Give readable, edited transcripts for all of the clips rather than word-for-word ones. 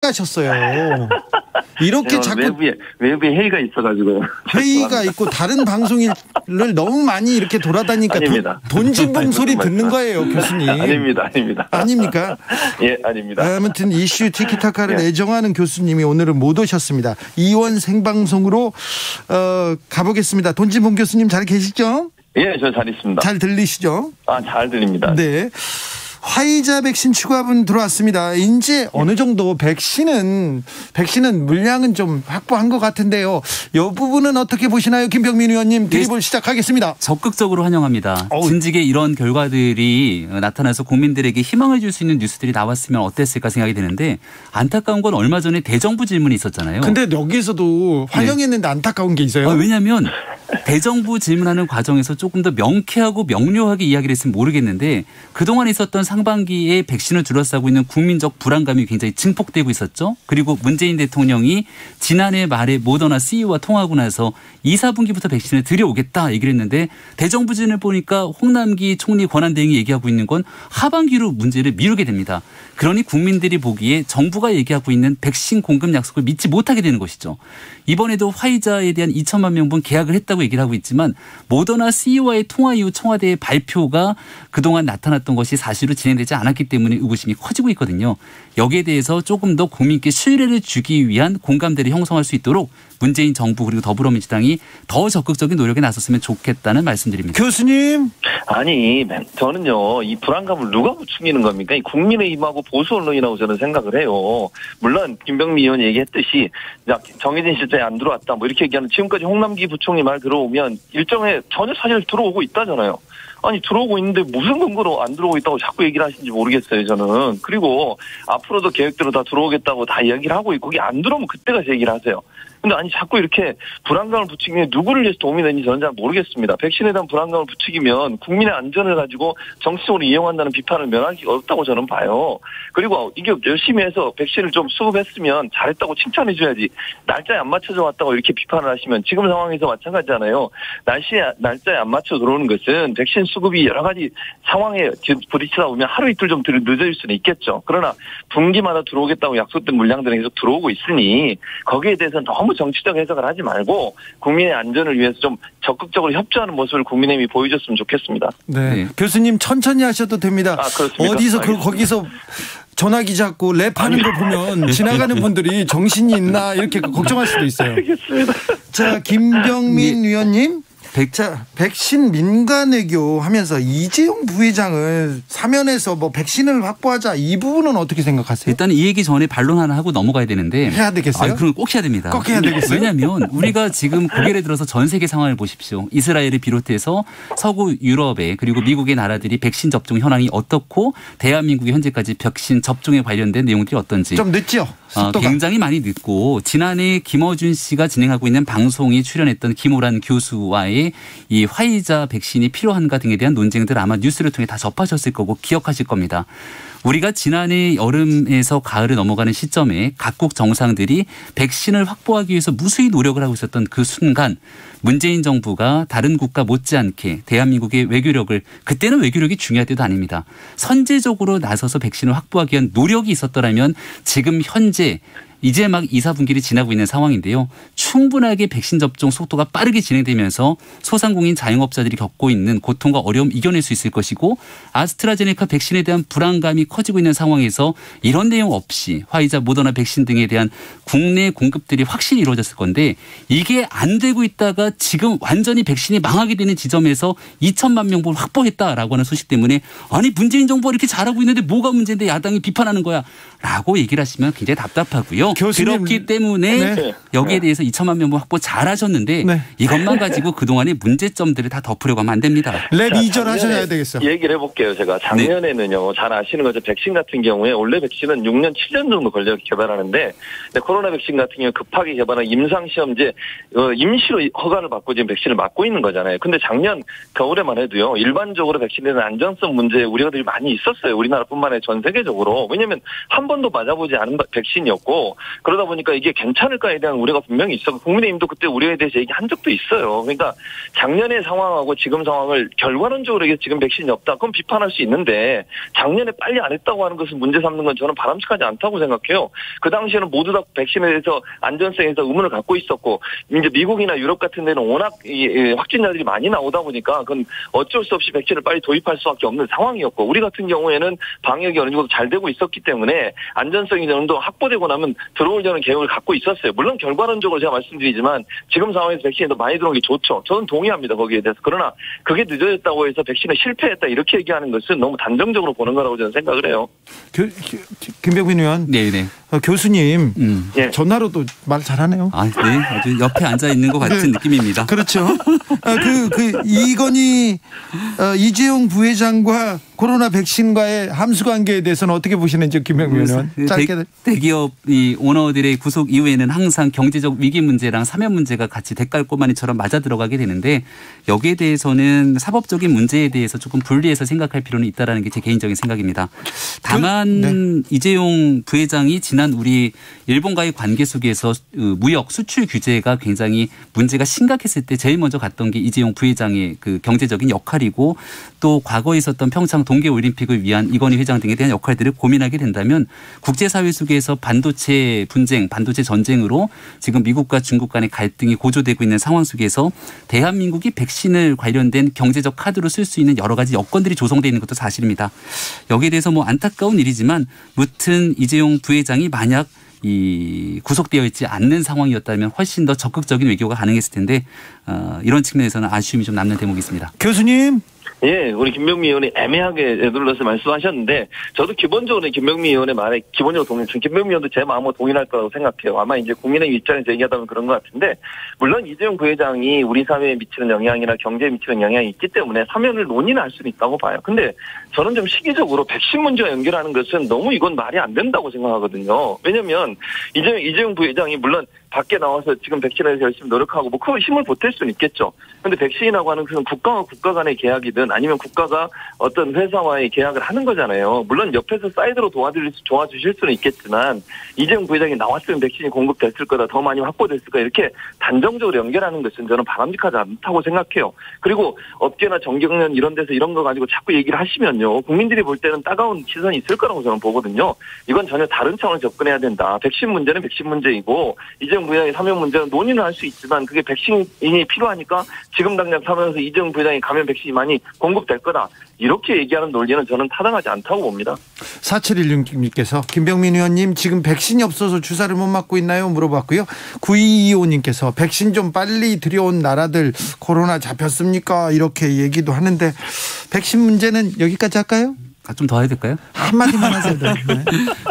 하셨어요. 이렇게 자꾸 외부에 회의가 있어가지고 회의가 있고 다른 방송을 너무 많이 이렇게 돌아다니까 돈진봉 소리 듣는 거예요, 교수님. 아닙니다. 아닙니까? 예, 아닙니다. 아무튼 이슈 티키타카를 애정하는 교수님이 오늘은 못 오셨습니다. 이원 생방송으로 가보겠습니다. 돈진봉 교수님 잘 계시죠? 예, 저 잘 있습니다. 잘 들리시죠? 잘 들립니다. 네. 화이자 백신 추가분 들어왔습니다. 이제 어느 정도 백신은 물량은 좀 확보한 것 같은데요. 이 부분은 어떻게 보시나요? 김병민 의원님 드리블 시작하겠습니다. 적극적으로 환영합니다. 진즉에 이런 결과들이 나타나서 국민들에게 희망을 줄 수 있는 뉴스들이 나왔으면 어땠을까 생각이 드는데 안타까운 건 얼마 전에 대정부 질문이 있었잖아요. 근데 여기서도 환영했는데 안타까운 게 있어요. 왜냐하면 대정부 질문하는 과정에서 조금 더 명쾌하고 명료하게 이야기를 했으면 모르겠는데 그동안 있었던 상반기에 백신을 둘러싸고 있는 국민적 불안감이 굉장히 증폭되고 있었죠. 그리고 문재인 대통령이 지난해 말에 모더나 CEO와 통화하고 나서 2, 4분기부터 백신을 들여오겠다 얘기를 했는데 대정부 질문을 보니까 홍남기 총리 권한대행이 얘기하고 있는 건 하반기로 문제를 미루게 됩니다. 그러니 국민들이 보기에 정부가 얘기하고 있는 백신 공급 약속을 믿지 못하게 되는 것이죠. 이번에도 화이자에 대한 2천만 명분 계약을 했다고 얘기를 하고 있지만 모더나 CEO와의 통화 이후 청와대의 발표가 그동안 나타났던 것이 사실로 진행되지 않았기 때문에 의구심이 커지고 있거든요. 여기에 대해서 조금 더 국민께 신뢰를 주기 위한 공감대를 형성할 수 있도록 문재인 정부 그리고 더불어민주당이 더 적극적인 노력에 나섰으면 좋겠다는 말씀드립니다. 교수님. 아니 저는요 이 불안감을 누가 부추기는 겁니까? 이 국민의힘하고 보수 언론이라고 저는 생각을 해요. 물론 김병미 의원이 얘기했듯이 정해진 시점에 안 들어왔다 뭐 이렇게 얘기하는 지금까지 홍남기 부총리 말 들어오면 일정에 전혀 사실 들어오고 있다잖아요. 아니 들어오고 있는데 무슨 근거로 안 들어오고 있다고 자꾸 얘기를 하시는지 모르겠어요 저는. 그리고 앞으로도 계획대로 다 들어오겠다고 다 이야기를 하고 있고 그게 안 들어오면 그때 가서 얘기를 하세요. 근데 아니 자꾸 이렇게 불안감을 부추기면 누구를 위해서 도움이 되는지 저는 잘 모르겠습니다. 백신에 대한 불안감을 부추기면 국민의 안전을 가지고 정치적으로 이용한다는 비판을 면하기 어렵다고 저는 봐요. 그리고 이게 열심히 해서 백신을 좀 수급했으면 잘했다고 칭찬해 줘야지. 날짜에 안 맞춰져 왔다고 이렇게 비판을 하시면 지금 상황에서 마찬가지잖아요. 날짜에 안 맞춰 들어오는 것은 백신 수급이 여러 가지 상황에 부딪히다 보면 하루 이틀 좀 늦어질 수는 있겠죠. 그러나 분기마다 들어오겠다고 약속된 물량들은 계속 들어오고 있으니 거기에 대해서는 너무 정치적 해석을 하지 말고 국민의 안전을 위해서 좀 적극적으로 협조하는 모습을 국민의힘이 보여줬으면 좋겠습니다. 네. 교수님 천천히 하셔도 됩니다. 그렇습니까? 어디서 거기서 전화기 잡고 랩하는 거 보면 지나가는 분들이 정신이 있나 이렇게 걱정할 수도 있어요. 알겠습니다. 자, 김병민 의원님. 백신 민간 외교 하면서 이재용 부회장을 사면해서 백신을 확보하자 이 부분은 어떻게 생각하세요? 일단 이 얘기 전에 반론 하나 하고 넘어가야 되는데 해야 되겠어요? 그럼 꼭 해야 됩니다. 꼭 해야 되겠어요? 왜냐하면 우리가 지금 고개를 들어서 전 세계 상황을 보십시오. 이스라엘을 비롯해서 서구 유럽에 그리고 미국의 나라들이 백신 접종 현황이 어떻고 대한민국이 현재까지 백신 접종에 관련된 내용들이 어떤지 좀 늦죠? 굉장히 많이 늦고 지난해 김어준 씨가 진행하고 있는 방송에 출연했던 김오란 교수와의 이 화이자 백신이 필요한가 등에 대한 논쟁들 아마 뉴스를 통해 다 접하셨을 거고 기억하실 겁니다. 우리가 지난해 여름에서 가을을 넘어가는 시점에 각국 정상들이 백신을 확보하기 위해서 무수히 노력을 하고 있었던 그 순간 문재인 정부가 다른 국가 못지않게 대한민국의 외교력을 그때는 외교력이 중요할 때도 아닙니다. 선제적으로 나서서 백신을 확보하기 위한 노력이 있었더라면 지금 현재 이제 막 2, 4분기를 지나고 있는 상황인데요. 충분하게 백신 접종 속도가 빠르게 진행되면서 소상공인 자영업자들이 겪고 있는 고통과 어려움 이겨낼 수 있을 것이고 아스트라제네카 백신에 대한 불안감이 커지고 있는 상황에서 이런 내용 없이 화이자 모더나 백신 등에 대한 국내 공급들이 확실히 이루어졌을 건데 이게 안 되고 있다가 지금 완전히 백신이 망하게 되는 지점에서 2천만 명분 확보했다라고 하는 소식 때문에 아니 문재인 정부가 이렇게 잘하고 있는데 뭐가 문제인데 야당이 비판하는 거야 라고 얘기를 하시면 굉장히 답답하고요. 교수님. 그렇기 때문에 여기에 대해서 2천만 명분 확보 잘하셨는데 이것만 가지고 그동안의 문제점들을 다 덮으려고 하면 안 됩니다. 랩 2절 하셔야 되겠어요. 얘기를 해볼게요. 제가 작년에는요. 잘 아시는 거죠. 백신 같은 경우에 원래 백신은 6년 7년 정도 걸려 개발하는데 코로나 백신 같은 경우 급하게 개발한 임상시험제 임시로 허가를 받고 지금 백신을 맞고 있는 거잖아요. 근데 작년 겨울에만 해도요. 일반적으로 백신에 대한 안전성 문제에 우려들이 많이 있었어요. 우리나라뿐만 아니라 전 세계적으로. 왜냐하면 한 번도 맞아보지 않은 백신이었고 그러다 보니까 이게 괜찮을까에 대한 우려가 분명히 있어. 국민의힘도 그때 우려에 대해서 얘기한 적도 있어요. 그러니까 작년의 상황하고 지금 상황을 결과론적으로 이게 지금 백신이 없다. 그럼 비판할 수 있는데 작년에 빨리 안 했다고 하는 것을 문제 삼는 건 저는 바람직하지 않다고 생각해요. 그 당시에는 모두 다 백신에 대해서 안전성에서 의문을 갖고 있었고 이제 미국이나 유럽 같은 데는 워낙 확진자들이 많이 나오다 보니까 그건 어쩔 수 없이 백신을 빨리 도입할 수밖에 없는 상황이었고 우리 같은 경우에는 방역이 어느 정도 잘 되고 있었기 때문에 안전성이 어느 정도 확보되고 나면 들어오려는 계획을 갖고 있었어요. 물론 결과론적으로 제가 말씀드리지만 지금 상황에서 백신이 더 많이 들어온 게 좋죠. 저는 동의합니다. 거기에 대해서. 그러나 그게 늦어졌다고 해서 백신을 실패했다 이렇게 얘기하는 것은 너무 단정적으로 보는 거라고 저는 생각을 해요. 김병민 의원. 네네. 교수님 예. 전화로도 말 잘하네요. 아, 네. 아주 옆에 앉아 있는 것 같은 느낌입니다. 그렇죠. 이건희 이재용 부회장과 코로나 백신과의 함수관계에 대해서는 어떻게 보시는지 김병민 의원. 짧게. 대기업 오너들의 구속 이후에는 항상 경제적 위기 문제랑 사면 문제가 같이 대깔꼬마니처럼 맞아 들어가게 되는데 여기에 대해서는 사법적인 문제에 대해서 조금 분리해서 생각할 필요는 있다라는 게 제 개인적인 생각입니다. 다만 이재용 부회장이 지난 우리 일본과의 관계 속에서 무역 수출 규제가 굉장히 문제가 심각했을 때 제일 먼저 갔던 게 이재용 부회장의 그 경제적인 역할이고 또 과거에 있었던 평창 동계올림픽을 위한 이건희 회장 등에 대한 역할들을 고민하게 된다면 국제사회 속에서 반도체 분쟁, 반도체 전쟁으로 지금 미국과 중국 간의 갈등이 고조되고 있는 상황 속에서 대한민국이 백신을 관련된 경제적 카드로 쓸 수 있는 여러 가지 여건들이 조성되어 있는 것도 사실입니다. 여기에 대해서 뭐 안타까운 일이지만 무튼 이재용 부회장이 만약 구속되어 있지 않는 상황이었다면 훨씬 더 적극적인 외교가 가능했을 텐데 이런 측면에서는 아쉬움이 좀 남는 대목이 있습니다. 교수님. 예, 우리 김병민 의원이 애매하게 눌러서 말씀하셨는데 저도 기본적으로 김병민 의원의 말에 기본적으로 동의해요. 김병민 의원도 제 마음으로 동의할 거라고 생각해요. 아마 이제 국민의 입장에서 얘기하다 보면 그런 것 같은데 물론 이재용 부회장이 우리 사회에 미치는 영향이나 경제에 미치는 영향이 있기 때문에 사면을 논의는 할 수는 있다고 봐요. 근데 저는 좀 시기적으로 백신 문제와 연결하는 것은 너무 이건 말이 안 된다고 생각하거든요. 왜냐하면 이재용 부회장이 물론 밖에 나와서 지금 백신에 대해서 열심히 노력하고 그 힘을 보탤 수는 있겠죠. 그런데 백신이라고 하는 것은 국가와 국가 간의 계약이든 아니면 국가가 어떤 회사와의 계약을 하는 거잖아요. 물론 옆에서 사이드로 도와주실 수는 있겠지만 이재용 부회장이 나왔으면 백신이 공급됐을 거다, 더 많이 확보됐을 거다 이렇게 단정적으로 연결하는 것은 저는 바람직하지 않다고 생각해요. 그리고 업계나 정경련 이런 데서 이런 거 가지고 자꾸 얘기를 하시면요. 국민들이 볼 때는 따가운 시선이 있을 거라고 저는 보거든요. 이건 전혀 다른 차원을 접근해야 된다. 백신 문제는 백신 문제이고 이재용 부회장의 사면 문제는 논의는 할 수 있지만 그게 백신이 필요하니까 지금 당장 사면에서 이재용 부회장이 가면 백신이 많이 공급될 거다. 이렇게 얘기하는 논리는 저는 타당하지 않다고 봅니다. 4716님께서 김병민 의원님 지금 백신이 없어서 주사를 못 맞고 있나요? 물어봤고요. 9225님께서 백신 좀 빨리 들여온 나라들 코로나 잡혔습니까? 이렇게 얘기도 하는데 백신 문제는 여기까지 할까요? 좀 더 해야 될까요? 한마디만 하세요. 네.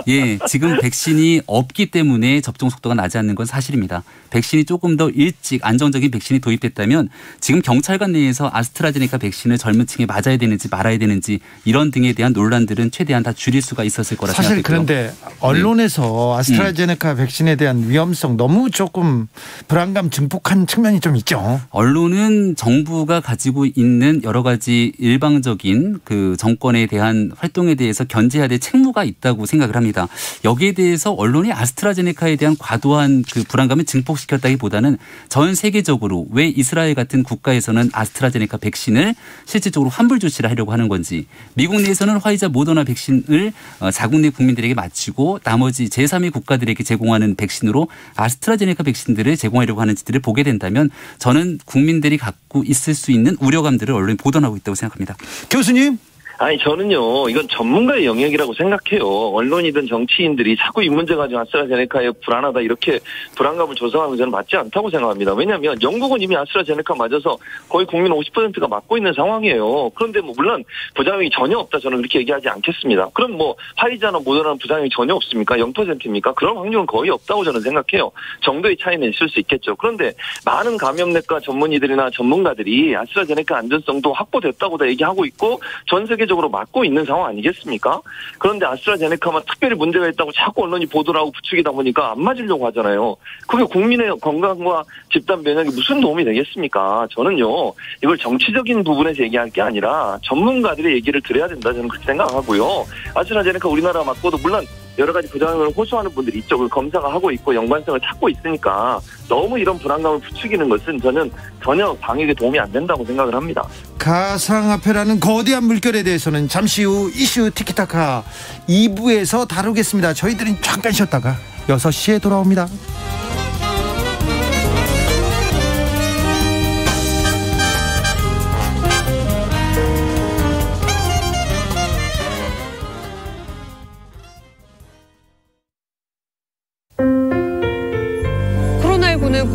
예, 지금 백신이 없기 때문에 접종 속도가 나지 않는 건 사실입니다. 백신이 조금 더 일찍 안정적인 백신이 도입됐다면 지금 경찰관 내에서 아스트라제네카 백신을 젊은 층에 맞아야 되는지 말아야 되는지 이런 등에 대한 논란들은 최대한 다 줄일 수가 있었을 거라 사실 생각되고요. 그런데 언론에서 아스트라제네카 백신에 대한 위험성 너무 조금 불안감 증폭한 측면이 좀 있죠. 언론은 정부가 가지고 있는 여러 가지 일방적인 그 정권에 대한 활동에 대해서 견제해야 될 책무가 있다고 생각을 합니다. 여기에 대해서 언론이 아스트라제네카에 대한 과도한 그 불안감을 증폭시켰다기보다는 전 세계적으로 왜 이스라엘 같은 국가에서는 아스트라제네카 백신을 실질적으로 환불 조치를 하려고 하는 건지 미국 내에서는 화이자 모더나 백신을 자국 내 국민들에게 맞추고 나머지 제3의 국가들에게 제공하는 백신으로 아스트라제네카 백신들을 제공하려고 하는지들을 보게 된다면 저는 국민들이 갖고 있을 수 있는 우려감들을 언론이 보도하고 있다고 생각합니다. 교수님. 아니 저는요 이건 전문가의 영역이라고 생각해요. 언론이든 정치인들이 자꾸 이 문제 가지고 아스트라제네카에 불안하다 이렇게 불안감을 조성하는 저는 맞지 않다고 생각합니다. 왜냐하면 영국은 이미 아스트라제네카 맞아서 거의 국민 50%가 맞고 있는 상황이에요. 그런데 뭐 물론 부작용이 전혀 없다 저는 그렇게 얘기하지 않겠습니다. 그럼 뭐 화이자나 모더나는 부작용이 전혀 없습니까? 0%입니까? 그런 확률은 거의 없다고 저는 생각해요. 정도의 차이는 있을 수 있겠죠. 그런데 많은 감염내과 전문의들이나 전문가들이 아스트라제네카 안전성도 확보됐다고 다 얘기하고 있고 전 세계 적으로 막고 있는 상황 아니겠습니까? 그런데 아스트라제네카만 특별히 문제가 있다고 자꾸 언론이 보도를 하고 부추기다 보니까 안 맞으려고 하잖아요. 그게 국민의 건강과 집단 면역에 무슨 도움이 되겠습니까? 저는요 이걸 정치적인 부분에서 얘기할 게 아니라 전문가들의 얘기를 들어야 된다 저는 그렇게 생각하고요. 아스트라제네카 우리나라 맞고도 물론 여러 가지 부작용을 호소하는 분들이 이쪽을 검사가 하고 있고 연관성을 찾고 있으니까 너무 이런 불안감을 부추기는 것은 저는 전혀 방역에 도움이 안 된다고 생각을 합니다. 가상화폐라는 거대한 물결에 대해서는 잠시 후 이슈 티키타카 2부에서 다루겠습니다. 저희들은 잠깐 쉬었다가 6시에 돌아옵니다.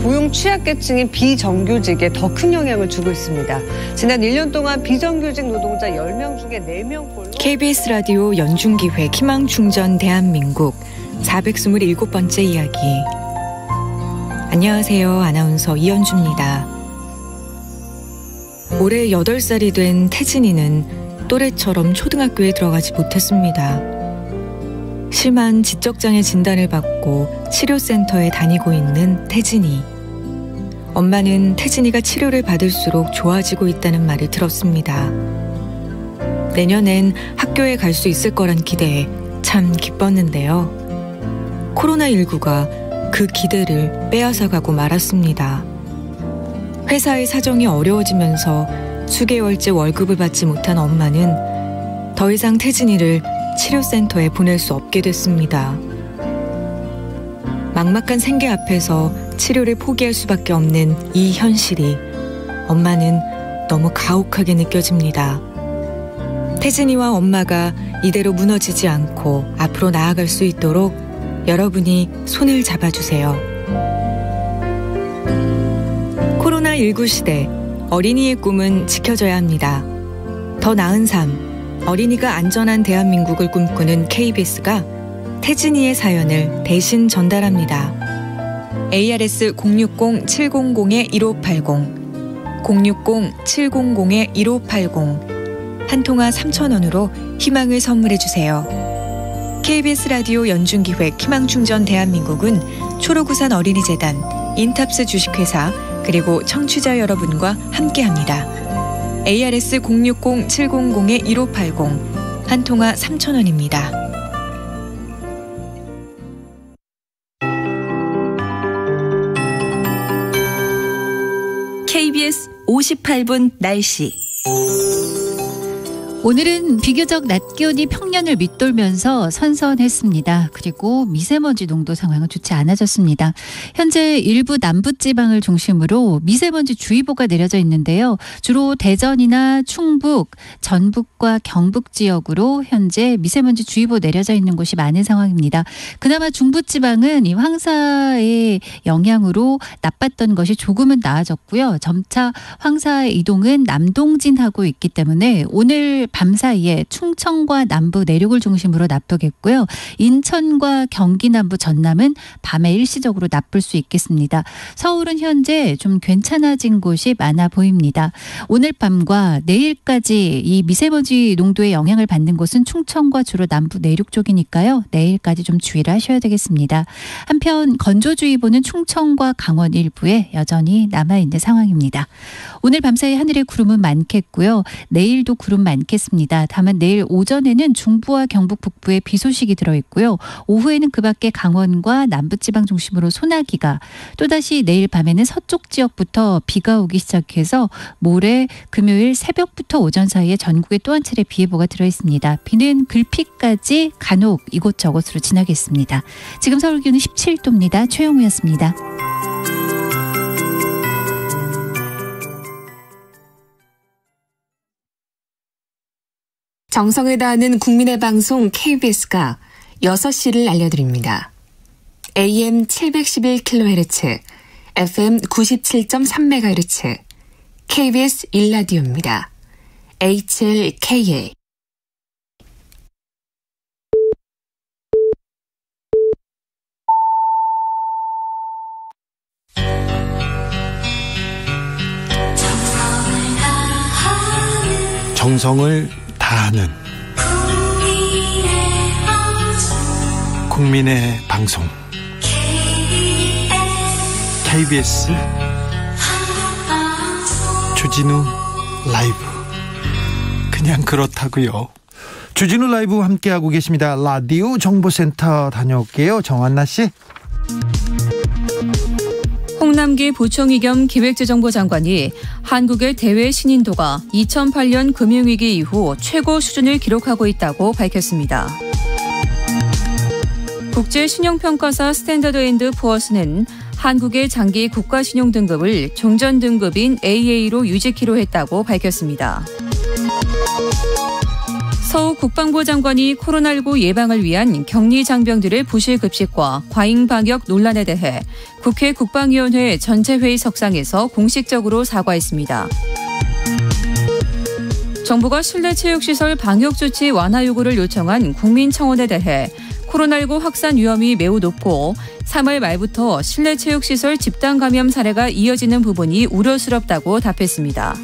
고용 취약계층인 비정규직에 더 큰 영향을 주고 있습니다. 지난 1년 동안 비정규직 노동자 10명 중에 4명꼴로 KBS 라디오 연중기획 희망충전 대한민국 427번째 이야기. 안녕하세요. 아나운서 이현주입니다. 올해 8살이 된 태진이는 또래처럼 초등학교에 들어가지 못했습니다. 심한 지적장애 진단을 받고 치료센터에 다니고 있는 태진이. 엄마는 태진이가 치료를 받을수록 좋아지고 있다는 말을 들었습니다. 내년엔 학교에 갈 수 있을 거란 기대에 참 기뻤는데요. 코로나19가 그 기대를 빼앗아가고 말았습니다. 회사의 사정이 어려워지면서 수개월째 월급을 받지 못한 엄마는 더 이상 태진이를 치료센터에 보낼 수 없게 됐습니다. 막막한 생계 앞에서 치료를 포기할 수밖에 없는 이 현실이 엄마는 너무 가혹하게 느껴집니다. 태진이와 엄마가 이대로 무너지지 않고 앞으로 나아갈 수 있도록 여러분이 손을 잡아주세요. 코로나19 시대, 어린이의 꿈은 지켜져야 합니다. 더 나은 삶, 어린이가 안전한 대한민국을 꿈꾸는 KBS가 태진이의 사연을 대신 전달합니다. ARS 060-700-1580 060-700-1580 한 통화 3,000원으로 희망을 선물해주세요. KBS 라디오 연중기획 희망충전 대한민국은 초록우산 어린이재단, 인탑스 주식회사 그리고 청취자 여러분과 함께합니다. ARS 060-700-1580 한 통화 3,000원입니다. KBS 58분 날씨. 오늘은 비교적 낮 기온이 평년을 밑돌면서 선선했습니다. 그리고 미세먼지 농도 상황은 좋지 않아졌습니다. 현재 일부 남부지방을 중심으로 미세먼지 주의보가 내려져 있는데요. 주로 대전이나 충북, 전북과 경북 지역으로 현재 미세먼지 주의보 내려져 있는 곳이 많은 상황입니다. 그나마 중부지방은 이 황사의 영향으로 나빴던 것이 조금은 나아졌고요. 점차 황사의 이동은 남동진하고 있기 때문에 오늘 밤 사이에 충청과 남부 내륙을 중심으로 나쁘겠고요. 인천과 경기 남부 전남은 밤에 일시적으로 나쁠 수 있겠습니다. 서울은 현재 좀 괜찮아진 곳이 많아 보입니다. 오늘 밤과 내일까지 이 미세먼지 농도의 영향을 받는 곳은 충청과 주로 남부 내륙 쪽이니까요. 내일까지 좀 주의를 하셔야 되겠습니다. 한편 건조주의보는 충청과 강원 일부에 여전히 남아있는 상황입니다. 오늘 밤사이 하늘에 구름은 많겠고요. 내일도 구름 많겠습니다. 다만 내일 오전에는 중부와 경북 북부에 비 소식이 들어있고요. 오후에는 그 밖에 강원과 남부지방 중심으로 소나기가, 또다시 내일 밤에는 서쪽 지역부터 비가 오기 시작해서 모레 금요일 새벽부터 오전 사이에 전국에 또 한 차례 비 예보가 들어있습니다. 비는 글피까지 간혹 이곳저곳으로 지나겠습니다. 지금 서울 기온은 17도입니다. 최영우였습니다. 정성을 다하는 국민의 방송 KBS가 6시를 알려드립니다. AM 711kHz, FM 97.3MHz, KBS 1라디오입니다. HLKA. 정성을 다하는 국민의 방송 KBS 주진우 라이브. 그냥 그렇다고요. 주진우 라이브 함께하고 계십니다. 라디오 정보센터 다녀올게요. 정한나 씨. 홍남기 부총리 겸 기획재정부 장관이 한국의 대외 신인도가 2008년 금융위기 이후 최고 수준을 기록하고 있다고 밝혔습니다. 국제신용평가사 스탠더드앤드푸어스는 한국의 장기 국가신용등급을 종전등급인 AA로 유지키로 했다고 밝혔습니다. 서욱 국방부 장관이 코로나19 예방을 위한 격리 장병들의 부실 급식과 과잉 방역 논란에 대해 국회 국방위원회 전체회의 석상에서 공식적으로 사과했습니다. 정부가 실내체육시설 방역조치 완화 요구를 요청한 국민청원에 대해 코로나19 확산 위험이 매우 높고 3월 말부터 실내체육시설 집단 감염 사례가 이어지는 부분이 우려스럽다고 답했습니다.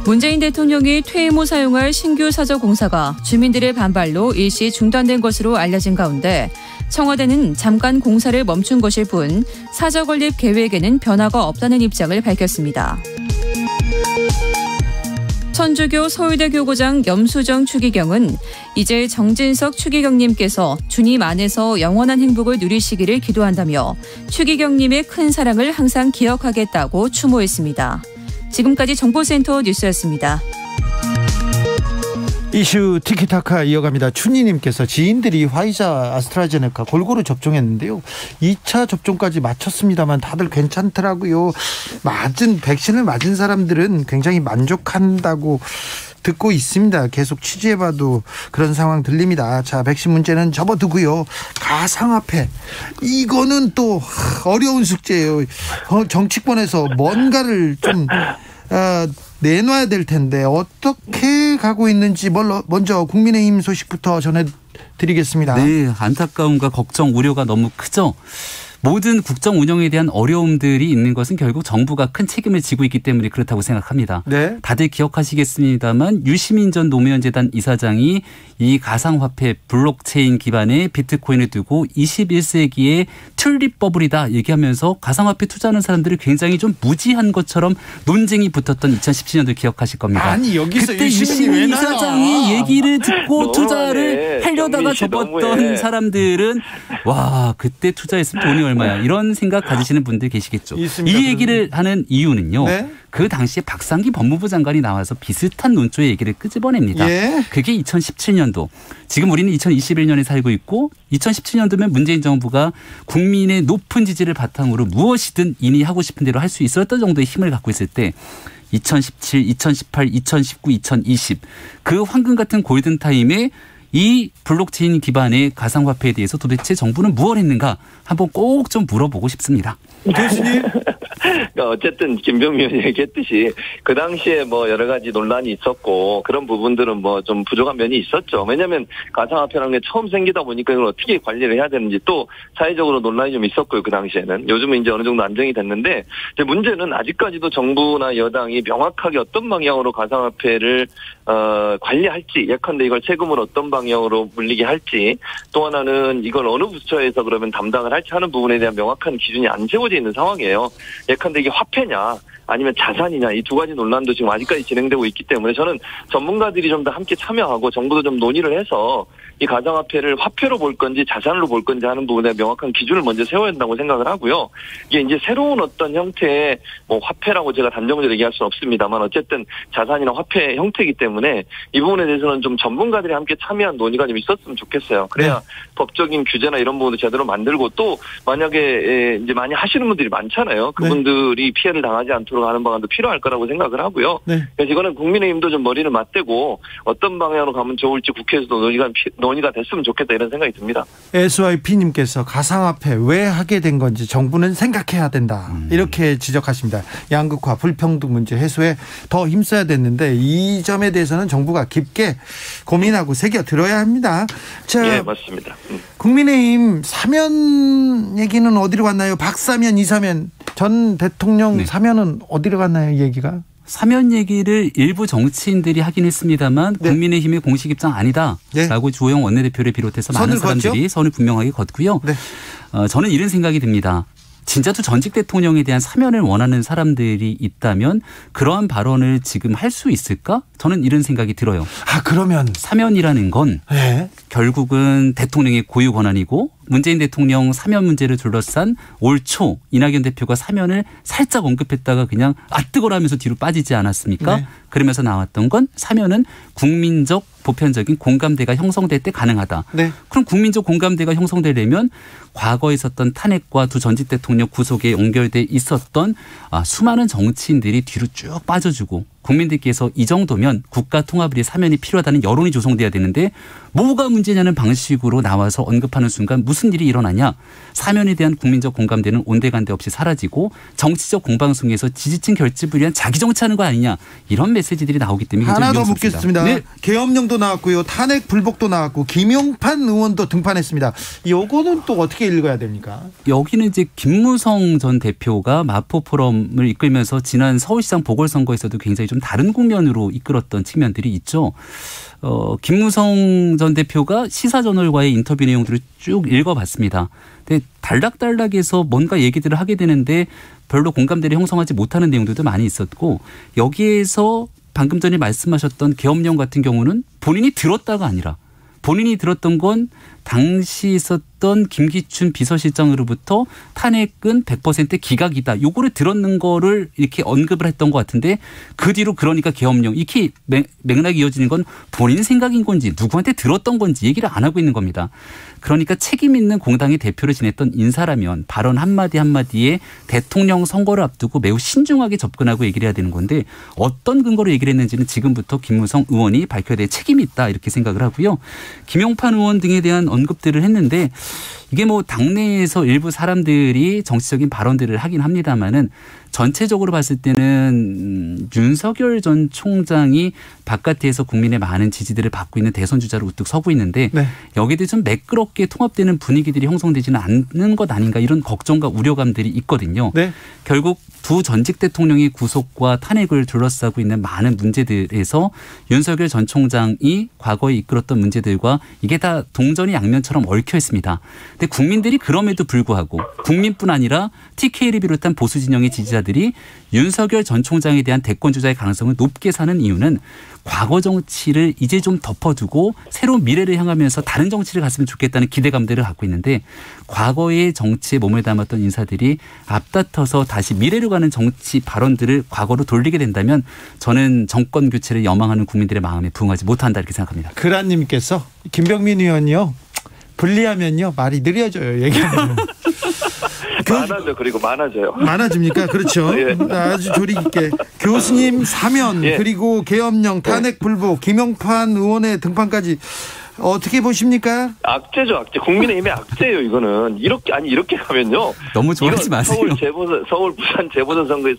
문재인 대통령이 퇴임 후 사용할 신규 사저 공사가 주민들의 반발로 일시 중단된 것으로 알려진 가운데 청와대는 잠깐 공사를 멈춘 것일 뿐 사저 건립 계획에는 변화가 없다는 입장을 밝혔습니다. 천주교 서울대 교구장 염수정 추기경은 이제 정진석 추기경님께서 주님 안에서 영원한 행복을 누리시기를 기도한다며 추기경님의 큰 사랑을 항상 기억하겠다고 추모했습니다. 지금까지 정보센터 뉴스였습니다. 이슈 티키타카 이어갑니다. 춘희님께서 지인들이 화이자 아스트라제네카 골고루 접종했는데요. 2차 접종까지 마쳤습니다만 다들 괜찮더라고요. 백신을 맞은 사람들은 굉장히 만족한다고 듣고 있습니다. 계속 취재해봐도 그런 상황 들립니다. 자, 백신 문제는 접어두고요. 가상화폐, 이거는 또 어려운 숙제예요. 정치권에서 뭔가를 좀 내놔야 될 텐데 어떻게 가고 있는지 먼저 국민의힘 소식부터 전해드리겠습니다. 네, 안타까움과 걱정, 우려가 너무 크죠. 모든 국정 운영에 대한 어려움들이 있는 것은 결국 정부가 큰 책임을 지고 있기 때문에 그렇다고 생각합니다. 네. 다들 기억하시겠습니다만 유시민 전 노무현 재단 이사장이 이 가상화폐 블록체인 기반의 비트코인을 두고 21세기의 튤립 버블이다 얘기하면서 가상화폐 투자하는 사람들이 굉장히 좀 무지한 것처럼 논쟁이 붙었던 2017년도 기억하실 겁니다. 아니 여기서 그때 유시민 이사장이 얘기를 듣고 투자를 하려다가 접었던 사람들은 와, 그때 투자했으면 돈이 얼마야, 이런 생각 가지시는 분들 계시겠죠. 있습니다. 이 얘기를 하는 이유는요. 네? 그 당시에 박상기 법무부 장관이 나와서 비슷한 논조의 얘기를 끄집어냅니다. 예. 그게 2017년도. 지금 우리는 2021년에 살고 있고 2017년도면 문재인 정부가 국민의 높은 지지를 바탕으로 무엇이든 이미 하고 싶은 대로 할 수 있었던 정도의 힘을 갖고 있을 때 2017, 2018, 2019, 2020 그 황금 같은 골든타임에 이 블록체인 기반의 가상화폐에 대해서 도대체 정부는 무엇을 했는가 한번 꼭 좀 물어보고 싶습니다. 교수님. 어쨌든 김병미 의원이 얘기했듯이 그 당시에 뭐 여러 가지 논란이 있었고 그런 부분들은 뭐 좀 부족한 면이 있었죠. 왜냐하면 가상화폐라는 게 처음 생기다 보니까 이걸 어떻게 관리를 해야 되는지 또 사회적으로 논란이 좀 있었고요. 그 당시에는. 요즘은 이제 어느 정도 안정이 됐는데 이제 문제는 아직까지도 정부나 여당이 명확하게 어떤 방향으로 가상화폐를 관리할지, 예컨대 이걸 세금을 어떤 방향으로 물리게 할지, 또 하나는 이걸 어느 부처에서 그러면 담당을 할지 하는 부분에 대한 명확한 기준이 안 세워져 있는 상황이에요. 예컨대 이게 화폐냐 아니면 자산이냐, 이 두 가지 논란도 지금 아직까지 진행되고 있기 때문에 저는 전문가들이 좀 더 함께 참여하고 정부도 좀 논의를 해서 이 가상화폐를 화폐로 볼 건지 자산으로 볼 건지 하는 부분에 명확한 기준을 먼저 세워야 된다고 생각을 하고요. 이게 이제 새로운 어떤 형태의 뭐 화폐라고 제가 단정적으로 얘기할 수는 없습니다만 어쨌든 자산이나 화폐 형태이기 때문에 이 부분에 대해서는 좀 전문가들이 함께 참여한 논의가 좀 있었으면 좋겠어요. 그래야 법적인 규제나 이런 부분도 제대로 만들고 또 만약에 이제 많이 하시는 분들이 많잖아요. 그분들이 피해를 당하지 않도록 하는 방안도 필요할 거라고 생각을 하고요. 그래서 이거는 국민의힘도 좀 머리를 맞대고 어떤 방향으로 가면 좋을지 국회에서도 논의가 됐으면 좋겠다 이런 생각이 듭니다. SYP님께서 가상화폐 왜 하게 된 건지 정부는 생각해야 된다 이렇게 지적하십니다. 양극화 불평등 문제 해소에 더 힘써야 됐는데 이 점에 대해서는 정부가 깊게 고민하고 새겨 들어야 합니다. 자, 예, 맞습니다. 국민의힘 사면 얘기는 어디로 갔나요? 박사면, 이사면, 전 대통령 사면은 어디로 갔나요? 얘기가? 사면 얘기를 일부 정치인들이 하긴 했습니다만 국민의힘의 공식 입장 아니다라고 주호영 원내대표를 비롯해서 많은 사람들이 선을 분명하게 걷고요. 저는 이런 생각이 듭니다. 진짜도 전직 대통령에 대한 사면을 원하는 사람들이 있다면 그러한 발언을 지금 할 수 있을까? 저는 이런 생각이 들어요. 그러면 사면이라는 건 네. 결국은 대통령의 고유 권한이고 문재인 대통령 사면 문제를 둘러싼 올 초 이낙연 대표가 사면을 살짝 언급했다가 그냥 뜨거라 하면서 뒤로 빠지지 않았습니까? 네. 그러면서 나왔던 건 사면은 국민적 보편적인 공감대가 형성될 때 가능하다. 네. 그럼 국민적 공감대가 형성되려면 과거에 있었던 탄핵과 두 전직 대통령 구속에 연결돼 있었던 수많은 정치인들이 뒤로 쭉 빠져주고 국민들께서 이 정도면 국가 통합을 위해 사면이 필요하다는 여론이 조성돼야 되는데 뭐가 문제냐는 방식으로 나와서 언급하는 순간 무슨 일이 일어나냐. 사면에 대한 국민적 공감대는 온데간데 없이 사라지고 정치적 공방송에서 지지층 결집을 위한 자기 정치하는 거 아니냐. 이런 메시지들이 나오기 때문에 하나 더 위험스럽습니다. 묻겠습니다. 네. 계엄령도 나왔고요. 탄핵 불복도 나왔고 김용판 의원도 등판했습니다. 요거는 또 어떻게 읽어야 됩니까? 여기는 이제 김무성 전 대표가 마포 포럼을 이끌면서 지난 서울시장 보궐선거에서도 굉장히 좀 다른 국면으로 이끌었던 측면들이 있죠. 김무성 전 대표가 시사저널과의 인터뷰 내용들을 쭉 읽어봤습니다. 근데 단락단락에서 뭔가 얘기들을 하게 되는데 별로 공감대를 형성하지 못하는 내용들도 많이 있었고 여기에서 방금 전에 말씀하셨던 계엄령 같은 경우는 본인이 들었다가 아니라 본인이 들었던 건 당시 있었던 김기춘 비서실장으로부터 탄핵은 100% 기각이다. 요거를 들었는 거를 이렇게 언급을 했던 것 같은데 그 뒤로 그러니까 계엄령 이렇게 맥락이 이어지는 건 본인 생각인 건지 누구한테 들었던 건지 얘기를 안 하고 있는 겁니다. 그러니까 책임 있는 공당의 대표를 지냈던 인사라면 발언 한마디 한마디에 대통령 선거를 앞두고 매우 신중하게 접근하고 얘기를 해야 되는 건데 어떤 근거로 얘기를 했는지는 지금부터 김무성 의원이 밝혀야 될 책임이 있다 이렇게 생각을 하고요. 김용판 의원 등에 대한 언급들을 했는데 이게 뭐 당내에서 일부 사람들이 정치적인 발언들을 하긴 합니다마는 전체적으로 봤을 때는 윤석열 전 총장이 바깥에서 국민의 많은 지지들을 받고 있는 대선 주자로 우뚝 서고 있는데 네. 여기에 대해 좀 매끄럽게 통합되는 분위기들이 형성되지는 않는 것 아닌가 이런 걱정과 우려감들이 있거든요. 네. 결국 두 전직 대통령의 구속과 탄핵을 둘러싸고 있는 많은 문제들에서 윤석열 전 총장이 과거에 이끌었던 문제들과 이게 다 동전이 양면처럼 얽혀 있습니다. 근데 국민들이 그럼에도 불구하고 국민뿐 아니라 TK를 비롯한 보수 진영의 지지자들이 윤석열 전 총장에 대한 대권 주자의 가능성을 높게 사는 이유는 과거 정치를 이제 좀 덮어두고 새로운 미래를 향하면서 다른 정치를 갔으면 좋겠다는 기대감들을 갖고 있는데 과거의 정치에 몸을 담았던 인사들이 앞다퉈서 다시 미래로 가는 정치 발언들을 과거로 돌리게 된다면 저는 정권 교체를 염망하는 국민들의 마음에 부응하지 못한다 이렇게 생각합니다. 그란님께서 김병민 의원이요. 분리하면요. 말이 느려져요. 얘기하면. 많아져 그리고 많아져요. 많아집니까? 그렇죠. 예. 아주 조리 깊게. 교수님 사면 예. 그리고 계엄령 탄핵 불복 김용판 의원의 등판까지 어떻게 보십니까? 악재죠, 악재. 국민의힘의 악재예요, 이거는. 이렇게 가면요. 너무 좋아하지 마세요. 서울, 부산 재보선 선거에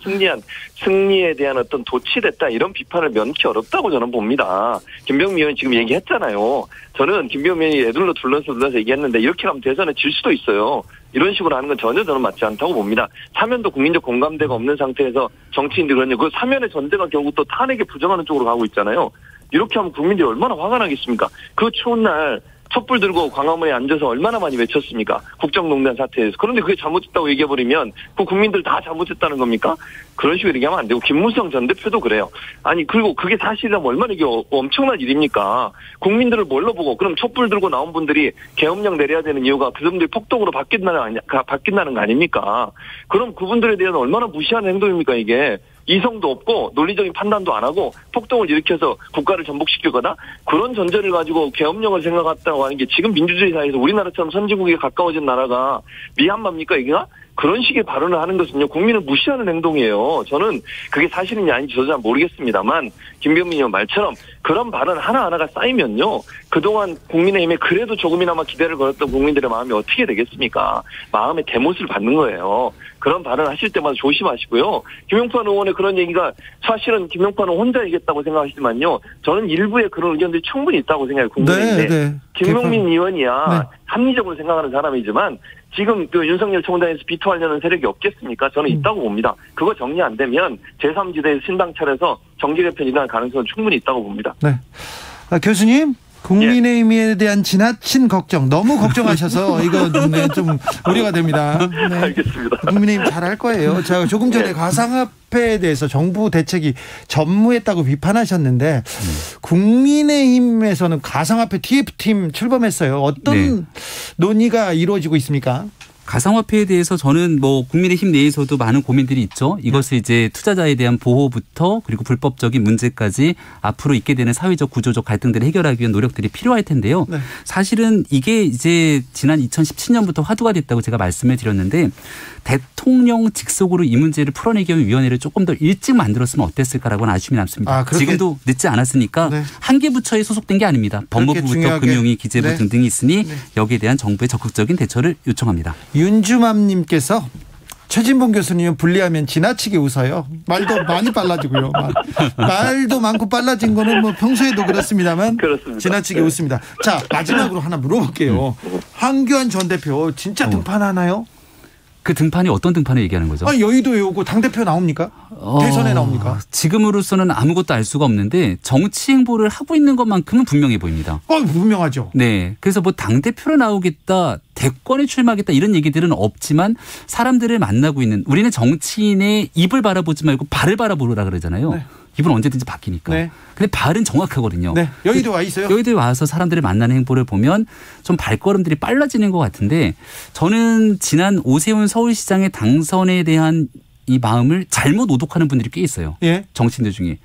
승리에 대한 어떤 도취됐다 이런 비판을 면키 어렵다고 저는 봅니다. 김병민 의원이 지금 얘기했잖아요. 저는 김병민 의원이 애들로 둘러서 얘기했는데 이렇게 하면 대선에 질 수도 있어요. 이런 식으로 하는 건 전혀 저는 맞지 않다고 봅니다. 사면도 국민적 공감대가 없는 상태에서 정치인들이 그러냐. 그 사면의 전제가 결국 또 탄핵에 부정하는 쪽으로 가고 있잖아요. 이렇게 하면 국민들이 얼마나 화가 나겠습니까? 그 추운 날 촛불 들고 광화문에 앉아서 얼마나 많이 외쳤습니까? 국정농단 사태에서. 그런데 그게 잘못했다고 얘기해버리면 그 국민들 다 잘못했다는 겁니까? 그런 식으로 얘기하면 안 되고 김무성 전 대표도 그래요. 아니 그리고 그게 사실이라면 얼마나 이게 엄청난 일입니까? 국민들을 뭘로 보고 그럼 촛불 들고 나온 분들이 계엄령 내려야 되는 이유가 그분들이 폭동으로 바뀐다는 거 아닙니까? 그럼 그분들에 대해서 얼마나 무시하는 행동입니까 이게? 이성도 없고 논리적인 판단도 안 하고 폭동을 일으켜서 국가를 전복시키거나 그런 전제를 가지고 계엄령을 생각했다고 하는 게 지금 민주주의 사회에서 우리나라처럼 선진국에 가까워진 나라가 미얀마입니까 이게가? 그런 식의 발언을 하는 것은요 국민을 무시하는 행동이에요. 저는 그게 사실인지 아닌지 저도 잘 모르겠습니다만 김병민 의원 말처럼 그런 발언 하나하나가 쌓이면요 그동안 국민의힘에 그래도 조금이나마 기대를 걸었던 국민들의 마음이 어떻게 되겠습니까? 마음의 대못을 받는 거예요. 그런 발언 하실 때마다 조심하시고요. 김용판 의원의 그런 얘기가 사실은 김용판 의원 혼자 얘기했다고 생각하시지만요. 저는 일부의 그런 의견들이 충분히 있다고 생각해요. 국민의힘에. 네. 김용민 의원이야 네. 합리적으로 생각하는 사람이지만 지금 그 윤석열 총장에서 비토하려는 세력이 없겠습니까? 저는 있다고 봅니다. 그거 정리 안 되면 제3지대에서 신당 차려서 정계 개편 일어날 가능성은 충분히 있다고 봅니다. 네. 교수님 국민의힘에 대한 지나친 걱정, 너무 걱정하셔서 이거 좀 우려가 됩니다. 네. 알겠습니다. 국민의힘 잘할 거예요. 제가 조금 전에 가상화폐에 대해서 정부 대책이 전무했다고 비판하셨는데 국민의힘에서는 가상화폐 TF팀 출범했어요. 어떤 논의가 이루어지고 있습니까? 가상화폐에 대해서 저는 국민의힘 내에서도 많은 고민들이 있죠. 이것을 이제 투자자에 대한 보호부터 그리고 불법적인 문제까지 앞으로 있게 되는 사회적 구조적 갈등들을 해결하기 위한 노력들이 필요할 텐데요. 네. 사실은 이게 이제 지난 2017년부터 화두가 됐다고 제가 말씀을 드렸는데 대통령 직속으로 이 문제를 풀어내기 위한 위원회를 조금 더 일찍 만들었으면 어땠을까라고 하는 아쉬움이 남습니다. 지금도 늦지 않았으니까 한 개 부처에 소속된 게 아닙니다. 법무부부터 금융위, 기재부 등등이 있으니 여기에 대한 정부의 적극적인 대처를 요청합니다. 윤주맘님께서 최진봉 교수님은 분리하면 지나치게 웃어요. 말도 많이 빨라지고요. 말도 많고 빨라진 거는 평소에도 그렇습니다만 그렇습니다. 지나치게 웃습니다. 자, 마지막으로 하나 물어볼게요. 황교안 전 대표 진짜 등판하나요? 그 등판이 어떤 등판을 얘기하는 거죠? 여의도에 오고 당대표 나옵니까? 대선에 나옵니까? 지금으로서는 아무것도 알 수가 없는데 정치 행보를 하고 있는 것만큼은 분명해 보입니다. 분명하죠. 네. 그래서 당대표로 나오겠다, 대권에 출마하겠다 이런 얘기들은 없지만 사람들을 만나고 있는, 우리는 정치인의 입을 바라보지 말고 발을 바라보라 그러잖아요. 네. 입은 언제든지 바뀌니까. 네. 근데 발은 정확하거든요. 네. 여의도 와 있어요? 여의도에 와서 사람들을 만나는 행보를 보면 좀 발걸음들이 빨라지는 것 같은데 저는 지난 오세훈 서울시장의 당선에 대한 이 마음을 잘못 오독하는 분들이 꽤 있어요. 예? 정치인들 중에.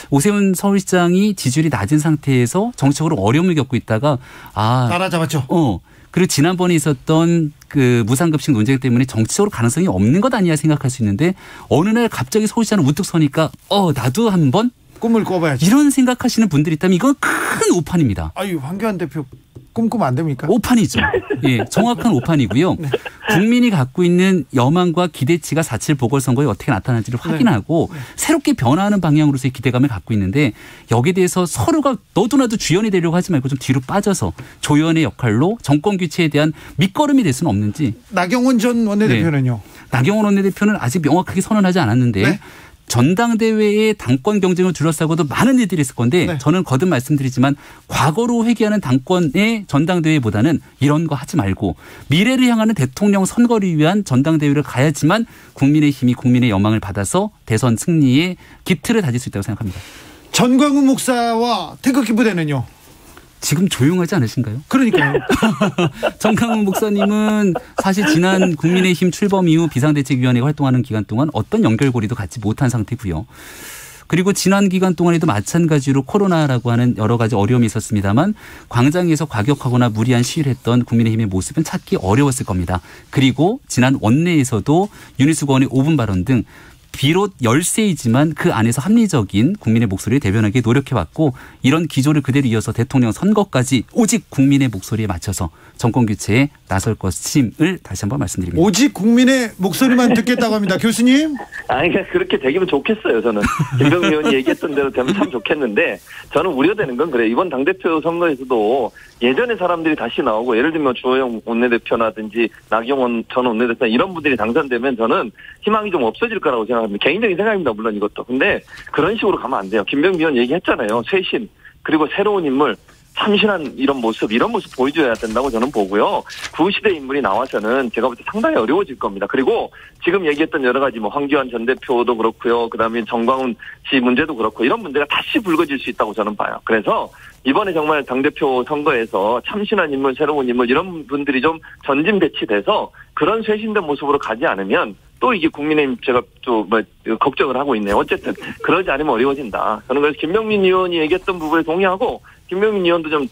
오세훈 서울시장이 지지율이 낮은 상태에서 정치적으로 어려움을 겪고 있다가 따라잡았죠. 그리고 지난번에 있었던 그 무상급식 논쟁 때문에 정치적으로 가능성이 없는 것 아니냐 생각할 수 있는데 어느 날 갑자기 서울시장을 우뚝 서니까 나도 한번 꿈을 꿔봐야지. 이런 생각하시는 분들이 있다면 이건 큰 오판입니다. 황교안 대표 꿈꾸면 안 됩니까? 오판이죠. 예, 정확한 오판이고요. 네. 국민이 갖고 있는 여망과 기대치가 4.7 보궐선거에 어떻게 나타날지를 확인하고 새롭게 변화하는 방향으로서의 기대감을 갖고 있는데 여기에 대해서 서로가 너도 나도 주연이 되려고 하지 말고 좀 뒤로 빠져서 조연의 역할로 정권 교체에 대한 밑거름이 될 수는 없는지. 나경원 전 원내대표는요? 나경원 원내대표는 아직 명확하게 선언하지 않았는데 전당대회의 당권 경쟁을 둘러싸고도 많은 일들이 있을 건데 저는 거듭 말씀드리지만 과거로 회귀하는 당권의 전당대회보다는 이런 거 하지 말고 미래를 향하는 대통령 선거를 위한 전당대회를 가야지만 국민의힘이 국민의 여망을 받아서 대선 승리의 기틀을 다질 수 있다고 생각합니다. 전광훈 목사와 태극기 부대는요? 지금 조용하지 않으신가요? 그러니까요. 전광훈 목사님은 사실 지난 국민의힘 출범 이후 비상대책위원회가 활동하는 기간 동안 어떤 연결고리도 갖지 못한 상태고요. 그리고 지난 기간 동안에도 마찬가지로 코로나라고 하는 여러 가지 어려움이 있었습니다만 광장에서 과격하거나 무리한 시위를 했던 국민의힘의 모습은 찾기 어려웠을 겁니다. 그리고 지난 원내에서도 윤희숙 의원의 5분 발언 등 비록 열세이지만 그 안에서 합리적인 국민의 목소리를 대변하기 노력해왔고 이런 기조를 그대로 이어서 대통령 선거까지 오직 국민의 목소리에 맞춰서 정권 교체에 나설 것임을 다시 한번 말씀드립니다. 오직 국민의 목소리만 듣겠다고 합니다. 교수님? 그러니까 그렇게 되기면 좋겠어요. 저는. 김병미 의원이 얘기했던 대로 되면 참 좋겠는데 저는 우려되는 건 그래요. 이번 당대표 선거에서도 예전에 사람들이 다시 나오고 예를 들면 주호영 원내대표라든지 나경원 전 원내대표 이런 분들이 당선되면 저는 희망이 좀 없어질 거라고 생각합니다. 개인적인 생각입니다. 물론 이것도. 근데 그런 식으로 가면 안 돼요. 김병미 의원 얘기했잖아요. 쇄신 그리고 새로운 인물 참신한 이런 모습 보여줘야 된다고 저는 보고요. 구시대 인물이 나와서는 제가 볼 때 상당히 어려워질 겁니다. 그리고 지금 얘기했던 여러 가지 황교안 전 대표도 그렇고요. 그다음에 정광훈 씨 문제도 그렇고 이런 문제가 다시 불거질 수 있다고 저는 봐요. 그래서 이번에 정말 당대표 선거에서 참신한 인물, 새로운 인물 이런 분들이 좀 전진 배치돼서 그런 쇄신된 모습으로 가지 않으면 또 이게 국민의힘 제가 또 걱정을 하고 있네요. 어쨌든 그러지 않으면 어려워진다. 저는 그래서 김병민 의원이 얘기했던 부분에 동의하고 김병민 의원도 좀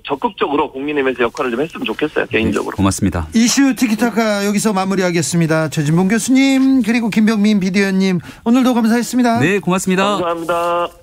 적극적으로 국민의힘에서 역할을 좀 했으면 좋겠어요. 개인적으로. 고맙습니다. 이슈 티키타카 여기서 마무리하겠습니다. 최진봉 교수님 그리고 김병민 비대위원님 오늘도 감사했습니다. 네, 고맙습니다. 감사합니다.